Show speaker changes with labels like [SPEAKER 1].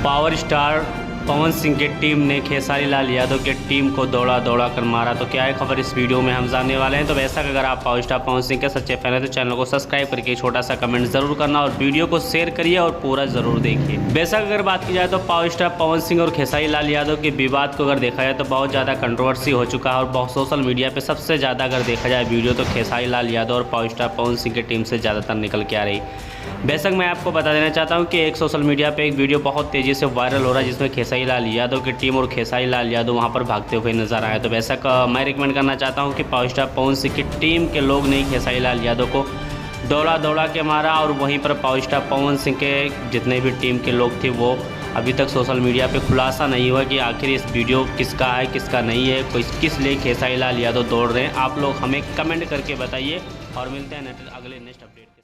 [SPEAKER 1] Power star Pawan Singh की team ने खेसारी लाल यादव की टीम को दौड़ा दौड़ा कर मारा। तो क्या है खबर इस वीडियो में हम जानने वाले हैं। तो वैसा कि अगर आप पावर स्टार पवन सिंह के सच्चे फैन हैं तो चैनल को सब्सक्राइब करके छोटा सा कमेंट जरूर करना और वीडियो को शेयर करिए और पूरा जरूर देखिए। वैसा अगर बात की जाए तो पावर स्टार पवन सिंह और खेसारी लाल यादव के विवाद को अगर देखा जाए तो बहुत ज़्यादा कंट्रोवर्सी हो चुका है और बहुत सोशल मीडिया पर सबसे ज़्यादा अगर देखा जाए वीडियो तो खेसारी लाल यादव और पावर स्टार पवन सिंह की टीम से ज़्यादातर निकल के आ रही। बेशक मैं आपको बता देना चाहता हूं कि एक सोशल मीडिया पे एक वीडियो बहुत तेज़ी से वायरल हो रहा है जिसमें खेसारी लाल यादव की टीम और खेसारी लाल यादव वहां पर भागते हुए नजर आए। तो बेशक मैं रिकमेंड करना चाहता हूं कि पावर स्टार पवन सिंह की टीम के लोग नहीं खेसारी लाल यादव को दौड़ा दौड़ा के मारा और वहीं पर पावर स्टार पवन सिंह के जितने भी टीम के लोग थे वो अभी तक सोशल मीडिया पे खुलासा नहीं हुआ कि आखिर इस वीडियो किसका है किसका नहीं है, कोई किस लिए खेसारी लाल यादव दौड़ रहे हैं। आप लोग हमें कमेंट करके बताइए और मिलते हैं अगले नेक्स्ट अपडेट के।